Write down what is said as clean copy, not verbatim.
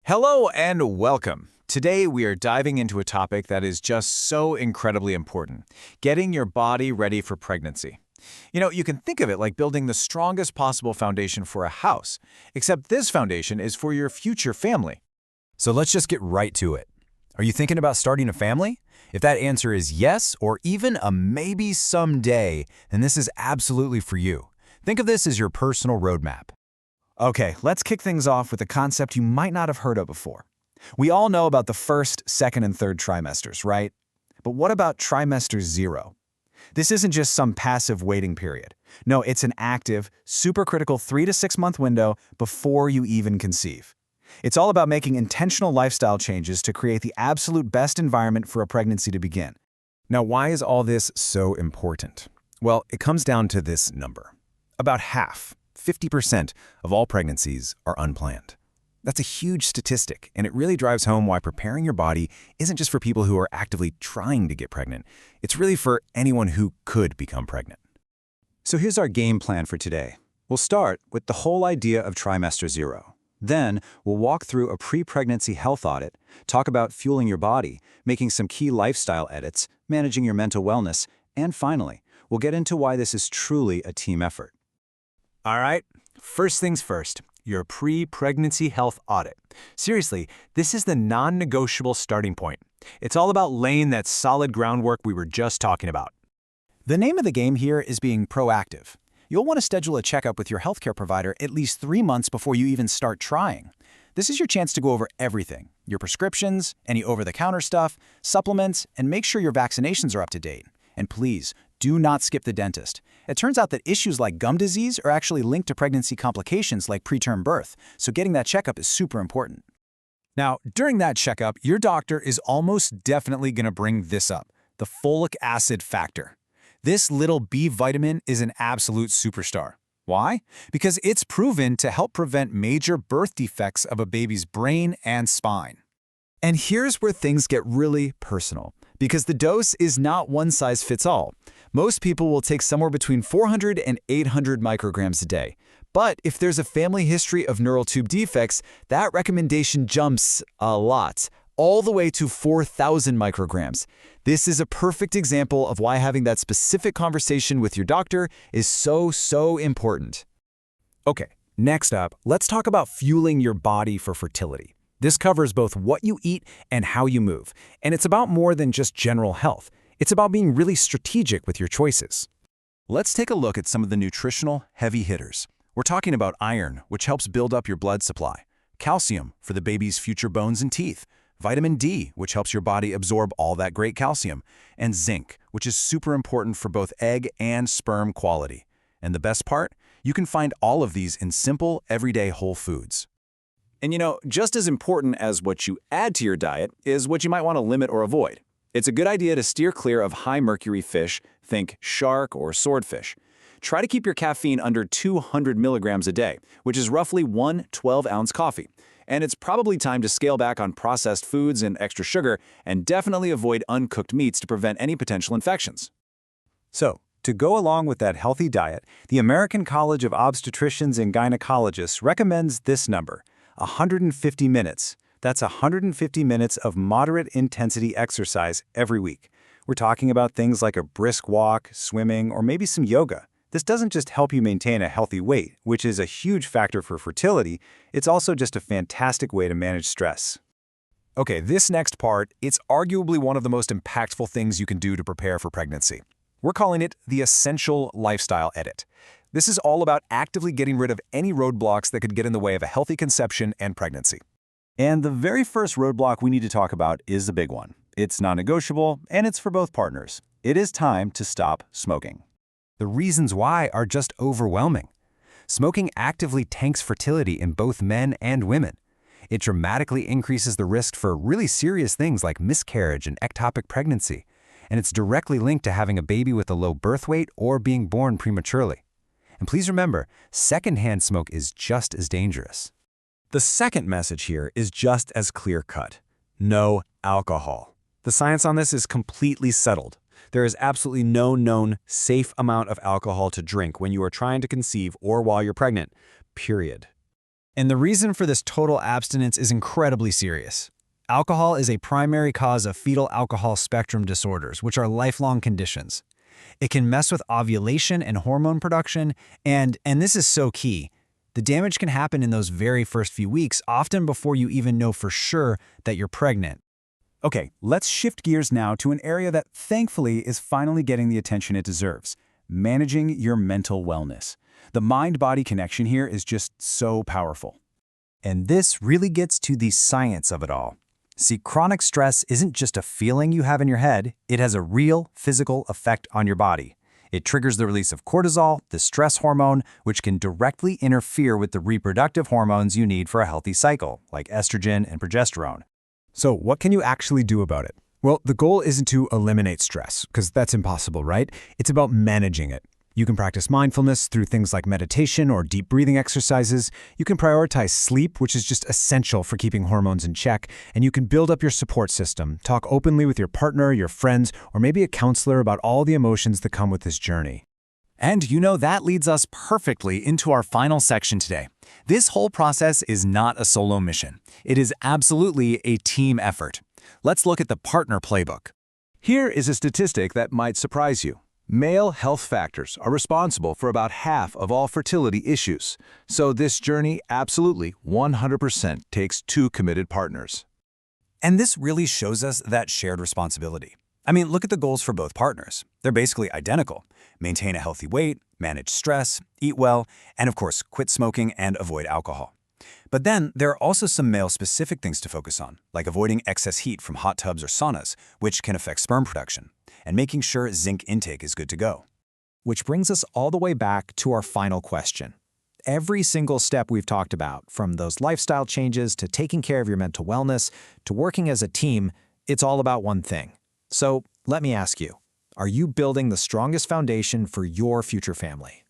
Hello and welcome. Today we are diving into a topic that is just so incredibly important, getting your body ready for pregnancy. You can think of it like building the strongest possible foundation for a house, except this foundation is for your future family. So let's just get right to it. Are you thinking about starting a family? If that answer is yes, or even a maybe someday, then this is absolutely for you. Think of this as your personal roadmap. Okay, let's kick things off with a concept you might not have heard of before. We all know about the first, second, and third trimesters, right? But what about trimester 0? This isn't just some passive waiting period. No, it's an active, supercritical 3 to 6 month window before you even conceive. It's all about making intentional lifestyle changes to create the absolute best environment for a pregnancy to begin. Now, why is all this so important? Well, it comes down to this number. About half, 50% of all pregnancies are unplanned. That's a huge statistic, and it really drives home why preparing your body isn't just for people who are actively trying to get pregnant. It's really for anyone who could become pregnant. So here's our game plan for today. We'll start with the whole idea of trimester 0. Then we'll walk through a pre-pregnancy health audit, talk about fueling your body, making some key lifestyle edits, managing your mental wellness, and finally, we'll get into why this is truly a team effort. All right, first things first, your pre-pregnancy health audit. Seriously, this is the non-negotiable starting point. It's all about laying that solid groundwork we were just talking about. The name of the game here is being proactive. You'll want to schedule a checkup with your healthcare provider at least 3 months before you even start trying. This is your chance to go over everything, your prescriptions, any over-the-counter stuff, supplements, and make sure your vaccinations are up to date. And please, do not skip the dentist. It turns out that issues like gum disease are actually linked to pregnancy complications like preterm birth, so getting that checkup is super important. Now, during that checkup, your doctor is almost definitely going to bring this up, the folic acid factor. This little B vitamin is an absolute superstar. Why? Because it's proven to help prevent major birth defects of a baby's brain and spine. And here's where things get really personal, because the dose is not one size fits all. Most people will take somewhere between 400 and 800 micrograms a day. But if there's a family history of neural tube defects, that recommendation jumps a lot, all the way to 4,000 micrograms. This is a perfect example of why having that specific conversation with your doctor is so important. Okay, next up, let's talk about fueling your body for fertility. This covers both what you eat and how you move, and it's about more than just general health. It's about being really strategic with your choices. Let's take a look at some of the nutritional heavy hitters. We're talking about iron, which helps build up your blood supply, calcium for the baby's future bones and teeth, vitamin D, which helps your body absorb all that great calcium, and zinc, which is super important for both egg and sperm quality. And the best part? You can find all of these in simple, everyday whole foods. And just as important as what you add to your diet is what you might want to limit or avoid. It's a good idea to steer clear of high-mercury fish, think shark or swordfish. Try to keep your caffeine under 200 milligrams a day, which is roughly 1 12-ounce coffee. And it's probably time to scale back on processed foods and extra sugar, and definitely avoid uncooked meats to prevent any potential infections. So, to go along with that healthy diet, the American College of Obstetricians and Gynecologists recommends this number, 150 minutes. That's 150 minutes of moderate intensity exercise every week. We're talking about things like a brisk walk, swimming, or maybe some yoga. This doesn't just help you maintain a healthy weight, which is a huge factor for fertility, it's also just a fantastic way to manage stress. Okay, this next part, it's arguably one of the most impactful things you can do to prepare for pregnancy. We're calling it the essential lifestyle edit. This is all about actively getting rid of any roadblocks that could get in the way of a healthy conception and pregnancy. And the very first roadblock we need to talk about is the big one. It's non-negotiable, and it's for both partners. It is time to stop smoking. The reasons why are just overwhelming. Smoking actively tanks fertility in both men and women. It dramatically increases the risk for really serious things like miscarriage and ectopic pregnancy, and it's directly linked to having a baby with a low birth weight or being born prematurely. And please remember, secondhand smoke is just as dangerous. The second message here is just as clear-cut. No alcohol. The science on this is completely settled. There is absolutely no known safe amount of alcohol to drink when you are trying to conceive or while you're pregnant, period. And the reason for this total abstinence is incredibly serious. Alcohol is a primary cause of fetal alcohol spectrum disorders, which are lifelong conditions. It can mess with ovulation and hormone production, and this is so key, the damage can happen in those very first few weeks, often before you even know for sure that you're pregnant. Okay, let's shift gears now to an area that thankfully is finally getting the attention it deserves: managing your mental wellness. The mind-body connection here is just so powerful. And this really gets to the science of it all. See, chronic stress isn't just a feeling you have in your head, it has a real physical effect on your body. It triggers the release of cortisol, the stress hormone, which can directly interfere with the reproductive hormones you need for a healthy cycle, like estrogen and progesterone. So what can you actually do about it? Well, the goal isn't to eliminate stress, because that's impossible, right? It's about managing it. You can practice mindfulness through things like meditation or deep breathing exercises. You can prioritize sleep, which is just essential for keeping hormones in check. And you can build up your support system, talk openly with your partner, your friends, or maybe a counselor about all the emotions that come with this journey. And you know, that leads us perfectly into our final section today. This whole process is not a solo mission. It is absolutely a team effort. Let's look at the partner playbook. Here is a statistic that might surprise you. Male health factors are responsible for about half of all fertility issues. So this journey absolutely 100% takes two committed partners. And this really shows us that shared responsibility. I mean, look at the goals for both partners. They're basically identical. Maintain a healthy weight, manage stress, eat well, and of course, quit smoking and avoid alcohol. But then there are also some male-specific things to focus on, like avoiding excess heat from hot tubs or saunas, which can affect sperm production, and making sure zinc intake is good to go. Which brings us all the way back to our final question. Every single step we've talked about, from those lifestyle changes to taking care of your mental wellness to working as a team, it's all about one thing. So let me ask you, are you building the strongest foundation for your future family?